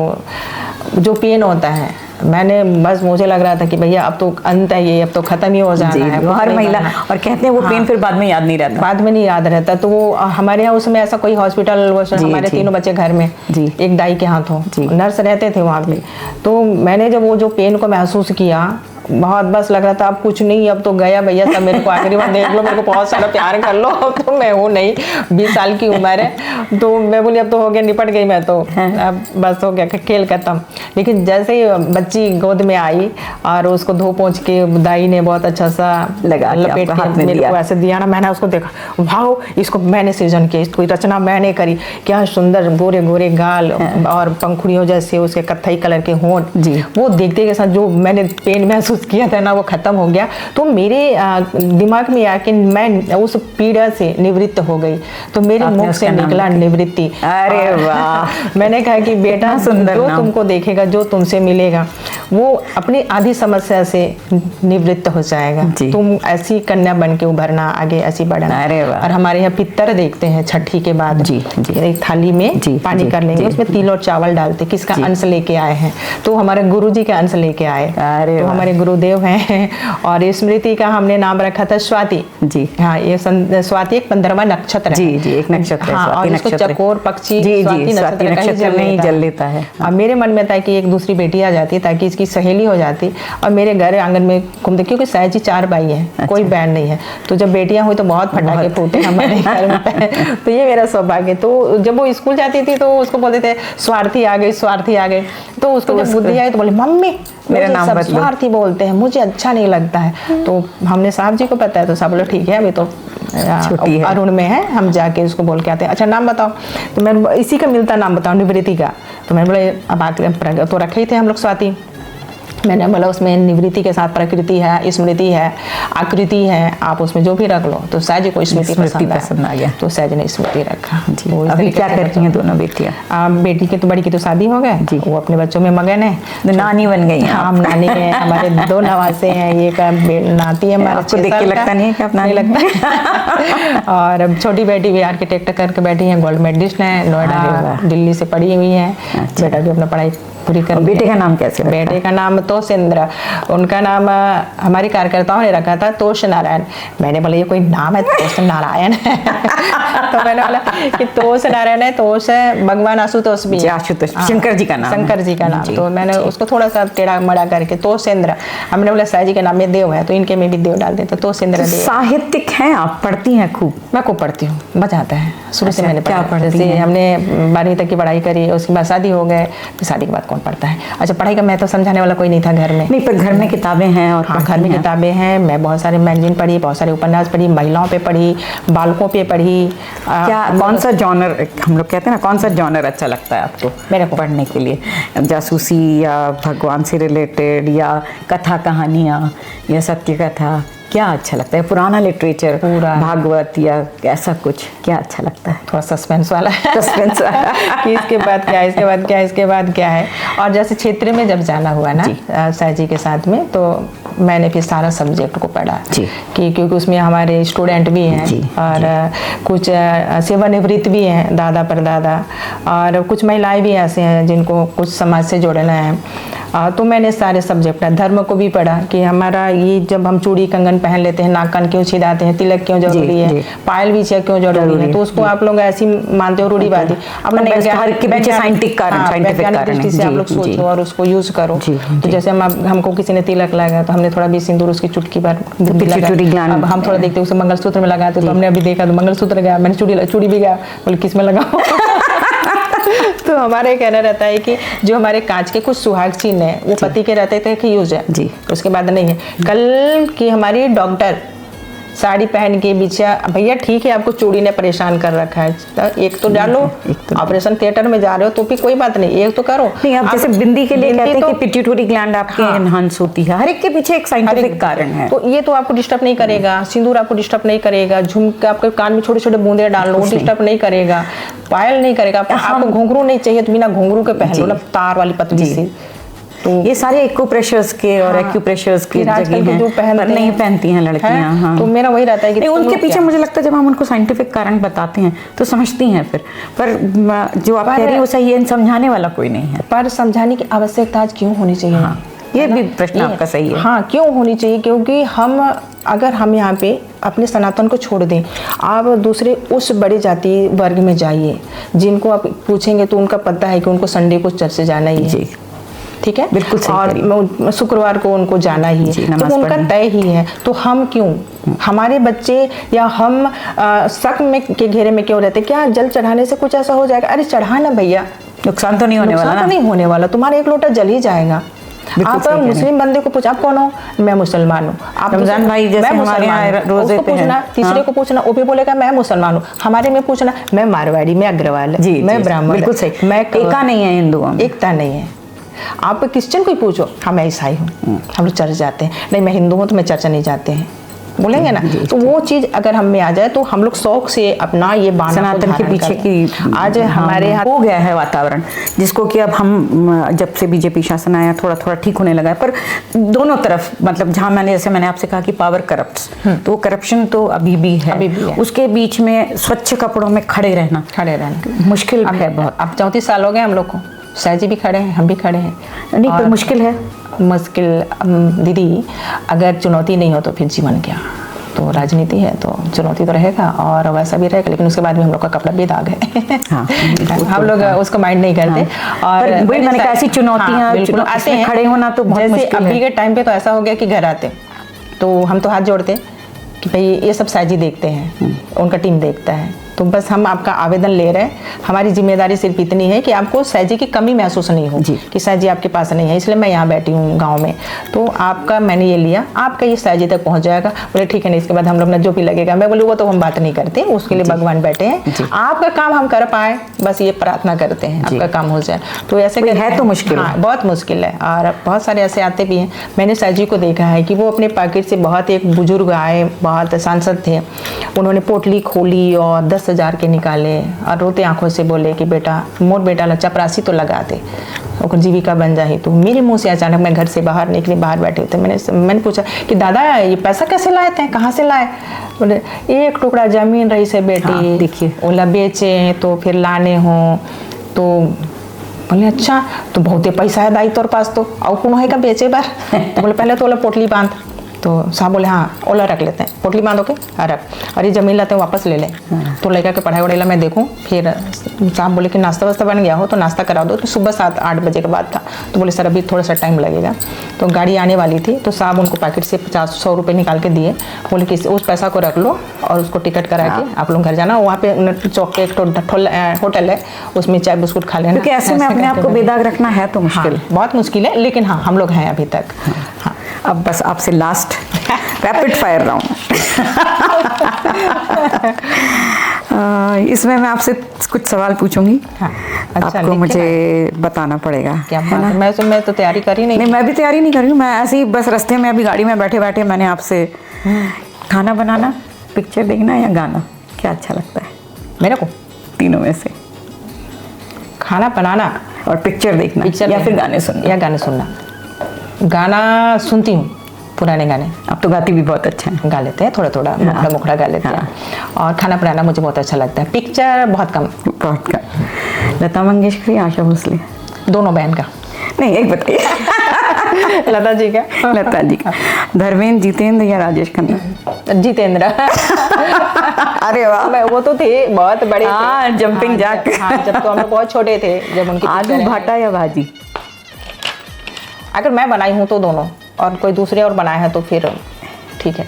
जो पेन होता है मैंने बस मुझे लग रहा था कि भैया अब तो अंत है, ये अब तो खत्म ही हो जाना है। हर महिला, और कहते हैं वो पेन फिर बाद में याद नहीं रहता, बाद में नहीं याद रहता। तो वो हमारे यहाँ उसमें ऐसा कोई हॉस्पिटल, हमारे तीनों बच्चे घर में, एक दाई के हाथों नर्स रहते थे वहाँ पे। तो मैंने जब वो जो पेन को महसूस किया, बहुत बस लग रहा था अब कुछ नहीं, अब तो गया भैया सब, मेरे को आखिरी बार देख लो, मेरे को बहुत सारा प्यार कर लो, अब तो मैं हूँ नहीं, 20 साल की उम्र है। तो मैं बोली अब तो हो गया, निपट गई मैं तो, अब बस हो गया, खेल खत्म। लेकिन जैसे ही बच्ची गोद में आई और उसको धो पोंछ के दाई ने बहुत अच्छा सा लगा लपेट के मेरे को ऐसे दिया ना, मैंने उसको देखा, वाह इसको मैंने सृजन किया, इसको रचना मैंने करी, क्या सुंदर गोरे गोरे गाल और पंखुड़ियों जैसे उसके कत्थई कलर के होंठ। वो देखते के साथ जो मैंने पेन महसूस किया था ना, वो खत्म हो गया। तो मेरे दिमाग में आके मैं उस पीड़ा से निवृत्त हो गई। तो मेरे मुख से निकला निवृत्ति। अरे वाह। मैंने कहा कि बेटा जो तुमको देखेगा, जो तुमसे मिलेगा, वो अपनी आधी समस्या से निवृत्त हो जाएगा। तुम ऐसी कन्या बन के उभरना, आगे ऐसी बढ़ना। और हमारे यहाँ पितर देखते हैं छठी के बाद, एक थाली में पानी कर लेंगे, उसमें तिल और चावल डालते, किसका अंश लेके आए हैं, तो हमारे गुरुजी का अंश लेके आए। तो हमारे गुरुदेव हैं, और स्मृति का हमने नाम रखा था स्वाति जी। हाँ, ये स्वाति एक 15वां नक्षत्र है जी, एक नक्षत्र है। हाँ, और इसको चकोर पक्षी स्वाति नक्षत्र में ही जल लेता है। और मेरे मन में था कि एक दूसरी बेटी आ जाती ताकि इसकी सहेली हो जाती और मेरे घर आंगन में घूमते, क्योंकि सहज जी 4 भाई हैं, कोई बहन नहीं है। तो जब बेटियां हुई तो बहुत फटाके फूटे हमारे घर में। तो ये मेरा सौभाग्य। तो जब वो स्कूल जाती थी तो उसको बोलते थे स्वार्थी आ गई, स्वार्थी आ गई। तो उसको जब बुद्धि आई तो बोले मम्मी मेरा नाम सब स्वार्थी बोलते हैं, मुझे अच्छा नहीं लगता है। तो हमने साहब जी को पता है, तो साहब बोले ठीक है, अभी तो अरुण में है, हम जाके उसको बोल के आते हैं। अच्छा नाम बताओ, तो मैं इसी का मिलता नाम बताओ, निवृत्ति का। तो मैंने बोला अब आगे तो रखे ही थे हम लोग स्वाति। मैंने बोला उसमें निवृत्ति के साथ प्रकृति है, स्मृति है, आकृति है, आप उसमें जो भी रख लो। तो सहज को स्मृति पसंद आ गया, तो सहज ने स्मृति रखा। अभी क्या करती हैं दोनों बेटियां? बेटी की तो बड़ी की तो शादी हो गई, वो अपने बच्चों में मगन है, नानी बन गई। हम नानी है, हमारे 2 नवासे हैं, ये का नाती है हमारा। आपको देख के लगता नहीं है कि आप नानी लगता। और अब छोटी बेटी भी आर्किटेक्ट करके बैठी है, गोल्ड मेडलिस्ट है, नोएडा दिल्ली से पढ़ी हुई है। बेटा भी अपना पढ़ाई पूरी कर। बेटे का नाम कैसे? बेटे का नाम तोषेंद्र, उनका नाम हमारी कार्यकर्ताओं ने रखा था तोष नारायण। मैंने बोला ये कोई नाम है तोष नारायण? तो मैंने बोला कि तोष नारायण है, तोष है, भगवान आशुतोष भी, आशुतोष शंकर जी का नाम, शंकर जी का नाम। तो मैंने उसको थोड़ा सा टेढ़ा मड़ा करके तोषेंद्र। हमने बोला साई जी के नाम में देव है तो इनके में भी देव डाल देते, तोषेंद्र देव। साहित्यिक है, आप पढ़ती हैं खूब? मैं खूब पढ़ती हूँ, मजा आता है शुरू से। मैंने क्या पढ़ती है, हमने 12वीं तक की पढ़ाई करी, उसके बाद शादी हो गए, फिर शादी के बाद पढ़ता है। अच्छा पढ़ाई का मैं तो समझाने वाला कोई नहीं था घर में। नहीं, पर घर में किताबें हैं। और हाँ, घर में किताबें हैं। मैं बहुत सारे मैगजीन पढ़ी, बहुत सारे उपन्यास पढ़ी, महिलाओं पे पढ़ी, बालकों पे पढ़ी। क्या कौन सा जॉनर, हम लोग कहते हैं ना, कौन सा जॉनर अच्छा लगता है आपको मेरे को पढ़ने के लिए? जासूसी या भगवान से रिलेटेड या कथा कहानियाँ या सत्य कथा, क्या अच्छा लगता है? पुराना लिटरेचर, पूरा भागवत या ऐसा कुछ, क्या अच्छा लगता है? थोड़ा सस्पेंस वाला सस्पेंस वाला कि इसके बाद क्या, इसके बाद क्या, इसके बाद क्या है। और जैसे क्षेत्र में जब जाना हुआ ना साई जी के साथ में, तो मैंने फिर सारा सब्जेक्ट को पढ़ा कि क्योंकि उसमें हमारे स्टूडेंट भी हैं और कुछ सेवानिवृत्त भी हैं, दादा परदादा, और कुछ महिलाएं भी ऐसे हैं जिनको कुछ समाज से जोड़ना है। तो मैंने सारे सब्जेक्ट पढ़ा। धर्म को भी पढ़ा कि हमारा ये जब हम चूड़ी कंगन पहन लेते हैं, नाक कान क्यों छिदाते हैं, तिलक क्यों जरूरी है, पायल बिछिया क्यों जरूरी है, तो उसको आप लोग ऐसी मानते हो रूढ़िवादी। वैज्ञानिक दृष्टि से आप लोग सोचो और उसको यूज करो। तो जैसे हमको किसी ने तिलक लगाया तो हमने थोड़ा भी सिंदूर उसकी चुटकी पर, अब हम थोड़ा देखते उसे मंगलसूत्र में लगाते, तो हमने अभी देखा तो मंगलसूत्र गया, मैंने चूड़ी भी गया, बोले किस में लगाओ। तो हमारे कहना रहता है कि जो हमारे कांच के कुछ सुहाग चिन्ह है वो पति के रहते थे कि यूज है जी, उसके बाद नहीं है। कल की हमारी डॉक्टर साड़ी पहन के बिछिया, भैया ठीक है आपको चूड़ी ने परेशान कर रखा है, तो एक तो डालो, ऑपरेशन थिएटर में जा रहे हो तो भी कोई बात नहीं, एक तो करो। नहीं, आप जैसे बिंदी के लिए कहते हैं कि पिट्यूटरी ग्लैंड आपके एनहांस होती है, हर एक के पीछे एक साइंटिफिक कारण है। तो ये तो आपको डिस्टर्ब नहीं करेगा, सिंदूर आपको डिस्टर्ब नहीं करेगा, झुमका आपके कान में छोटे छोटे बूंदे डाल लो, डिस्टर्ब नहीं करेगा, पायल नहीं करेगा। आपको घुंघरू नहीं चाहिए तो बिना घुंघरू के पहन लो ना, तार वाली पतली सी, तो ये सारे एक्यूप्रेशर्स के और एक्यूप्रेशर्स के आजकल जगह के जो हैं, पर नहीं पहनती हैं लड़कियां। हाँ, तो मेरा वही रहता है कि नहीं, उनके पीछे मुझे लगता है जब हम उनको साइंटिफिक कारण बताते हैं तो समझती हैं फिर, पर जो आप कह रही है वो सही है, समझाने वाला कोई नहीं है। पर समझाने की आवश्यकता आज क्यों होनी चाहिए? हाँ, ये भी प्रश्न आपका सही है। हाँ, क्यों होनी चाहिए? क्योंकि अगर हम यहाँ पे अपने सनातन को छोड़ दें, आप दूसरे उस बड़ी जाति वर्ग में जाइए जिनको आप पूछेंगे तो उनका पता है कि उनको संडे को चर्च जाना ही है, ठीक है, बिल्कुल सही। और शुक्रवार को उनको जाना ही है, तो उनका तय ही है। तो हम क्यों, हमारे बच्चे या हम शक में के घेरे में क्यों रहते? क्या जल चढ़ाने से कुछ ऐसा हो जाएगा? अरे चढ़ाना भैया, नुकसान तो नहीं होने वाला, नहीं होने वाला, तुम्हारा एक लोटा जल ही जाएगा। आप मुस्लिम बंदे को पूछा आप कौन हो? मैं मुसलमान हूँ। आप रमजान भाई जैसे हमारे यहाँ रोजे पे पूछना, तीसरे को पूछना, वो भी बोलेगा मैं मुसलमान हूँ। हमारे में पूछना मैं मारवाड़ी, मैं अग्रवाल, मैं ब्राह्मण, बिल्कुल सही। मैं एकता नहीं है हिंदुओं में, एकता नहीं है। आप क्रिश्चियन को ही पूछो, हाँ मैं ईसाई हूँ, हम लोग चर्च जाते हैं, नहीं मैं हिंदू हूँ तो मैं चर्च नहीं जाते हैं, बोलेंगे ना। तो वो चीज अगर हम में आ जाए तो हम लोग शौक से अपना ये बाना सनातन के पीछे की आज हमारे यहाँ हो गया है वातावरण, जिसको कि अब हम जब से बीजेपी शासन आया थोड़ा थोड़ा ठीक होने लगा है, पर दोनों तरफ मतलब जहाँ जैसे मैंने आपसे कहा कि पावर करप्ट्स, तो करप्शन तो अभी भी है, उसके बीच में स्वच्छ कपड़ों में खड़े रहना मुश्किल है बहुत। अब 34 साल हो गए हम लोग को, शाह जी भी खड़े हैं, हम भी खड़े हैं, नहीं पर मुश्किल है। मुश्किल दीदी, अगर चुनौती नहीं हो तो फिर जीवन क्या? तो राजनीति है तो चुनौती तो रहेगा और वैसा भी रहेगा, लेकिन उसके बाद भी हम लोग का कपड़ा भी दाग है। हाँ, हम लोग उसको माइंड नहीं करते। हाँ, और मैंने कहा ऐसी चुनौतियां आते हैं, खड़े होना तो बहुत मुश्किल है। अभी के टाइम पे तो ऐसा हो गया कि घर आते तो हम तो हाथ जोड़ते कि भाई ये सब साजी देखते हैं, उनका टीम देखता है, तो बस हम आपका आवेदन ले रहे हैं। हमारी जिम्मेदारी सिर्फ इतनी है कि आपको सहजी की कमी महसूस नहीं हो कि सहजी आपके पास नहीं है, इसलिए मैं यहाँ बैठी हूँ गांव में, तो आपका मैंने ये लिया, आपका ये सहजी तक पहुँच जाएगा। बोले ठीक है, नहीं इसके बाद हम लोग ना जो भी लगेगा, मैं बोली वो तो हम बात नहीं करते, उसके लिए भगवान बैठे हैं, आपका काम हम कर पाए बस ये प्रार्थना करते हैं, आपका काम हो जाए। तो ऐसे है तो मुश्किल, बहुत मुश्किल है, और बहुत सारे ऐसे आते भी हैं। मैंने सहजी को देखा है कि वो अपने पैकेट से, बहुत एक बुजुर्ग आए, बहुत सांसद थे, उन्होंने पोटली खोली और 10,000 के निकाले और रोते आंखों से बोले कि बेटा मोर बेटा ला चपरासी तो लगा दे, और जीविका बन जाए। तो मेरे मुंह से अचानक मैं घर से बाहर निकली, बाहर बैठे होते, मैंने पूछा कि दादा ये पैसा कैसे लाए थे, कहाँ से लाए? बोले एक टुकड़ा जमीन रही से बेटी, हाँ, देखिए ओला बेचे तो फिर लाने हो, तो बोले अच्छा तो बहुत पैसा है दाई तोर पास, तो और कौन है का बेचे बार? तो बोले पहले तो ओला पोटली बांध, तो साहब बोले हाँ ओला रख लेते हैं, पोटली बांधो के रख, और ये जमीन लाते हैं वापस ले लें। तो लड़का के पढ़ाई वढ़ाई मैं देखूँ, फिर साहब बोले कि नाश्ता वास्ता बन गया हो तो नाश्ता करा दो, तो सुबह 7-8 बजे के बाद था। तो बोले सर अभी थोड़ा सा टाइम लगेगा। तो गाड़ी आने वाली थी, तो साहब उनको पैकेट से 50-100 रुपये निकाल के दिए, बोले कि उस पैसा को रख लो और उसको टिकट करा के आप लोग घर जाना, वहाँ पे चौक पे एक होटल है, उसमें चाय बिस्कुट खा लेना। क्योंकि ऐसे में अपने आप को बेदाग रखना है तो मुश्किल, बहुत मुश्किल है, लेकिन हाँ हम लोग हैं अभी तक। हाँ, अब बस आपसे लास्ट रैपिड फायर राउंड। इसमें मैं आपसे कुछ सवाल पूछूंगी। हाँ, अच्छा, आपको मुझे बताना पड़ेगा, क्या है ना? मैं तो तैयारी करी नहीं, मैं भी तैयारी नहीं कर रही हूँ, मैं ऐसे ही बस रास्ते में अभी गाड़ी में बैठे बैठे मैंने आपसे खाना बनाना, पिक्चर देखना या गाना, क्या अच्छा लगता है मेरे को? तीनों में से खाना बनाना और पिक्चर देखना या फिर गाने सुनना? या गाने सुनना। गाना सुनती हूँ, पुराने गाने। आप तो गाती भी बहुत अच्छा है, गा लेते हैं थोड़ा थोड़ा, मुखड़ा मुखड़ा गा लेते हैं। और खाना बनाना मुझे बहुत अच्छा लगता है, पिक्चर बहुत कम। लता मंगेशकर या आशा भोसले? दोनों बहन का। नहीं एक बताइए। लता जी का। लता जी का। धर्मेंद्र, जितेंद्र या राजेश खन्ना? जितेंद्र। अरे वाह, वो तो थे बहुत बड़े, जंपिंग जैक। जब तो हम लोग बहुत छोटे थे, जब उनकी। आलू भाटा या भाजी? अगर मैं बनाई हूँ तो दोनों, और कोई दूसरे और बनाया है तो फिर ठीक है।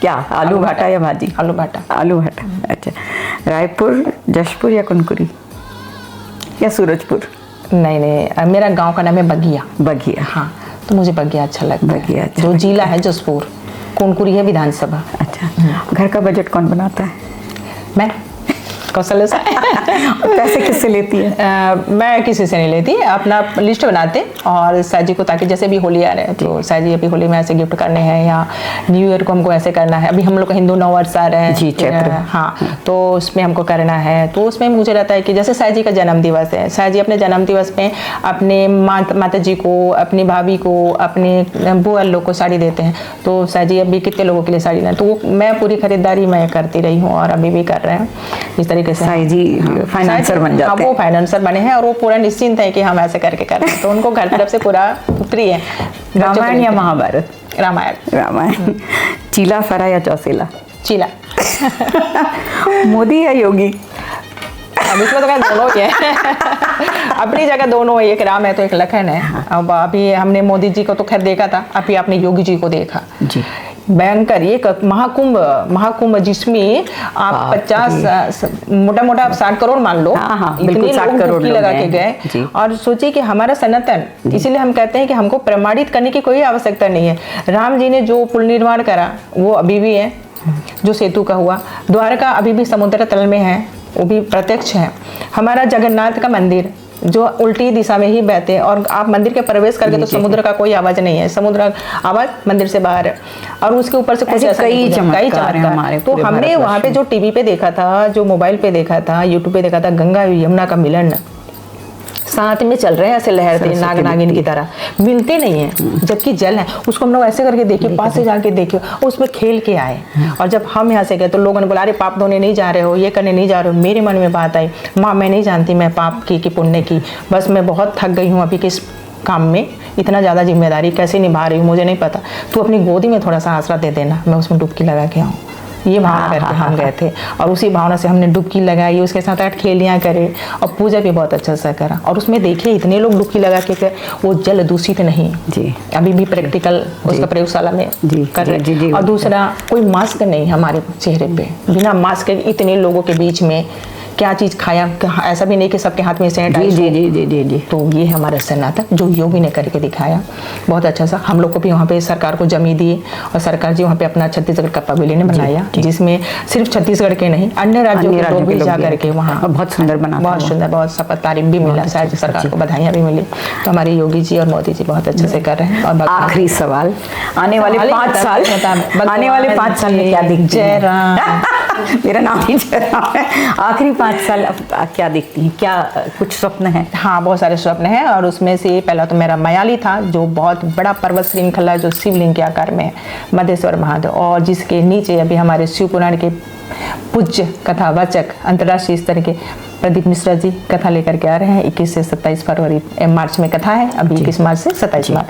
क्या आलू भाटा या भाजी? आलू भाटा। आलू भाटा, अच्छा। रायपुर, जशपुर या कुनकुरी या सूरजपुर? नहीं, मेरा गांव का नाम है बगिया। बगिया, हाँ, तो मुझे बगिया अच्छा लगता है। बगिया अच्छा जो जिला है जसपुर, कुनकुरी है विधानसभा। अच्छा। घर का बजट कौन बनाता है? मैं, कौशल से। पैसे किससे लेती है? मैं किसी से नहीं लेती, अपना लिस्ट बनाते और साजी को, ताकि जैसे भी होली आ रहे हैं तो साजी अभी होली में ऐसे गिफ्ट करने हैं या न्यू ईयर को हमको ऐसे करना है, अभी हम लोग का हिंदू नव वर्ष आ रहे हैं जी, चैत्र। हाँ, तो उसमें हमको करना है। तो उसमें मुझे रहता है कि जैसे साजी का जन्म दिवस है, साजी अपने जन्म दिवस में अपने माता जी को, अपनी भाभी को, अपने बुआ लोग को साड़ी देते हैं। तो साजी अभी कितने लोगों के लिए साड़ी लें, तो वो मैं पूरी खरीदारी मैं करती रही हूँ और अभी भी कर रहे हैं इस तरीके से। साजी फाइनेंसर बन जाते हैं। वो फाइनेंसर बने हैं और वो पूरा निश्चिंत है कि हम ऐसे करके कर रहे हैं, तो उनको घर तरफ से पूरा फ्री है। रामायण या महाभारत? रामायण। चीला फरा या चौसेला? चीला। मोदी या योगी? अब इसमें तो दोनों ही है। अपनी जगह दोनों है, एक राम है तो एक लखन है। अब अभी हमने मोदी जी को तो खैर देखा था, अभी आपने योगी जी को देखा जी। भयंकर ये महाकुंभ जिसमें आप 50 मोटा मोटा आप 60 करोड़ मान लो। हाँ, इतने लोग डुबकी लगा के गए। और सोचिए कि हमारा सनातन, इसीलिए हम कहते हैं कि हमको प्रमाणित करने की कोई आवश्यकता नहीं है। राम जी ने जो पुल निर्माण करा वो अभी भी है, जो सेतु का हुआ, द्वारका अभी भी समुद्र तल में है, वो भी प्रत्यक्ष है। हमारा जगन्नाथ का मंदिर जो उल्टी दिशा में ही बहते हैं और आप मंदिर के प्रवेश करके तो समुद्र का कोई आवाज नहीं है, समुद्र आवाज मंदिर से बाहर है। और उसके ऊपर से कुछ कई चमत्कार हमारे। तो हमने वहाँ पे जो टीवी पे देखा था, जो मोबाइल पे देखा था, यूट्यूब पे देखा था, गंगा यमुना का मिलन साथ में चल रहे हैं, ऐसे लहरते नाग नागिन की तरह, मिलते नहीं है, जबकि जल है। उसको हम लोग ऐसे करके देखे, पास से जाके देखे, उसमें खेल के आए। और जब हम यहाँ से गए तो लोगों ने बोला अरे पाप धोने नहीं जा रहे हो, ये करने नहीं जा रहे हो। मेरे मन में बात आई, माँ मैं नहीं जानती मैं पाप की कि पुण्य की, बस मैं बहुत थक गई हूँ अभी किस काम में, इतना ज़्यादा जिम्मेदारी कैसे निभा रही हूँ मुझे नहीं पता, तू अपनी गोदी में थोड़ा सा आसरा दे देना, मैं उसमें डुबकी लगा के आऊँ। ये भावना करके हम गए थे और उसी भावना से हमने डुबकी लगाई, उसके साथ 8 खेलियाँ करे और पूजा भी बहुत अच्छा सा करा। और उसमें देखिए इतने लोग डुबकी लगा के गए, वो जल दूषित नहीं जी, अभी भी प्रैक्टिकल उसका प्रयोगशाला में कर रहे हैं। और दूसरा कोई मास्क नहीं हमारे चेहरे पे, बिना मास्क के इतने लोगों के बीच में क्या चीज़ खाया, ऐसा भी नहीं कि सबके हाथ में सैनिटाइज। जी। तो ये हमारा सनातन जो योगी ने करके दिखाया बहुत अच्छा सा। हम लोग को भी वहाँ पे सरकार को जमी दिए और सरकार जी वहाँ पे अपना छत्तीसगढ़ का पवेलियन बनाया, जिसमें सिर्फ छत्तीसगढ़ के नहीं अन्य राज्यों के लोग भी जा करके वहाँ बहुत सुंदर बना, बहुत सुंदर, बहुत सपत तारीफ भी मिला, शायद सरकार को बधाइयाँ भी मिली। तो हमारे योगी जी और मोदी जी बहुत अच्छे से कर रहे हैं। और आखिरी सवाल, आने वाले 5 साल में क्या दिखती है? मेरा नाम ही जयराम है। आखिरी 5 साल क्या देखती हैं, क्या कुछ स्वप्न है? हाँ, बहुत सारे स्वप्न हैं और उसमें से पहला तो मेरा मयाली था, जो बहुत बड़ा पर्वत श्रृंखला जो शिवलिंग के आकार में है, मधेश्वर महादेव, और जिसके नीचे अभी हमारे शिव पुराण के पूज्य कथावाचक अंतर्राष्ट्रीय स्तर के प्रदीप मिश्रा जी कथा लेकर के आ रहे हैं। 21 से 27 मार्च में कथा है, अभी 21 मार्च से 27 मार्च,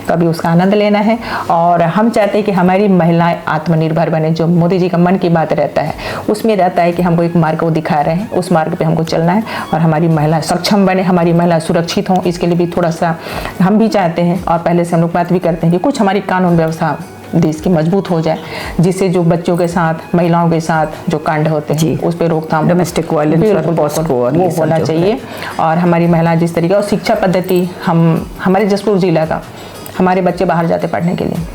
तो अभी उसका आनंद लेना है। और हम चाहते हैं कि हमारी महिलाएं आत्मनिर्भर बने, जो मोदी जी का मन की बात रहता है उसमें रहता है कि हमको एक मार्ग को दिखा रहे हैं, उस मार्ग पे हमको चलना है और हमारी महिला सक्षम बने, हमारी महिला सुरक्षित हों। इसके लिए भी थोड़ा सा हम भी चाहते हैं और पहले से हम लोग बात भी करते हैं कि कुछ हमारी कानून व्यवस्था देश की मजबूत हो जाए, जिससे जो बच्चों के साथ, महिलाओं के साथ जो कांड होते हैं उस पर रोकथाम, डोमेस्टिक वायलेंस वो होना चाहिए। और हमारी महिला जिस तरीके और शिक्षा पद्धति, हम हमारे जसपुर जिला का हमारे बच्चे बाहर जाते पढ़ने के लिए,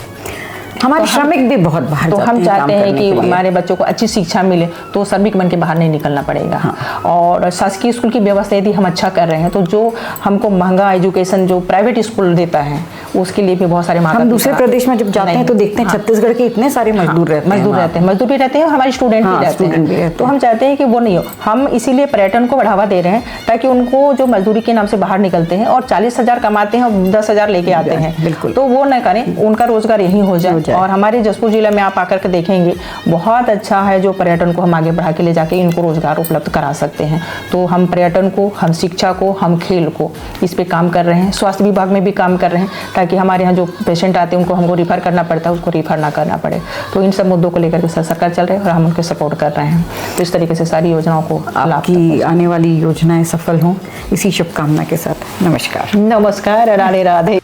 हमारे श्रमिक भी बहुत बाहर जाते हैं। तो हम चाहते हैं कि हमारे बच्चों को अच्छी शिक्षा मिले, तो श्रमिक बन के बाहर नहीं निकलना पड़ेगा। हाँ। और शासकीय स्कूल की व्यवस्था यदि हम अच्छा कर रहे हैं तो जो हमको महंगा एजुकेशन जो प्राइवेट स्कूल देता है उसके लिए भी बहुत सारे हम दूसरे प्रदेश में जब जाते हैं तो देखते हैं छत्तीसगढ़ के इतने सारे मजदूर रहते हैं, मजदूर भी रहते हैं, हमारे स्टूडेंट भी रहते हैं। तो हम चाहते हैं कि वो नहीं हो, हम इसीलिए पर्यटन को बढ़ावा दे रहे हैं ताकि उनको जो मजदूरी के नाम से बाहर निकलते हैं और 40,000 कमाते हैं और 10,000 लेके आते हैं, तो वो न करें, उनका रोजगार यही हो जाए। और हमारे जसपुर जिला में आप आकर के देखेंगे बहुत अच्छा है, जो पर्यटन को हम आगे बढ़ा के ले जाके इनको रोजगार उपलब्ध करा सकते हैं। तो हम पर्यटन को, हम शिक्षा को, हम खेल को, इस पे काम कर रहे हैं। स्वास्थ्य विभाग में भी काम कर रहे हैं ताकि हमारे यहाँ जो पेशेंट आते हैं उनको हमको रिफर करना पड़ता है, उसको रिफर ना करना पड़े। तो इन सब मुद्दों को लेकर के सरकार चल रही है और हम उनके सपोर्ट कर रहे हैं। तो इस तरीके से सारी योजनाओं को आपकी आने वाली योजनाएं सफल हों, इसी शुभकामना के साथ नमस्कार। नमस्कार, राधे राधे।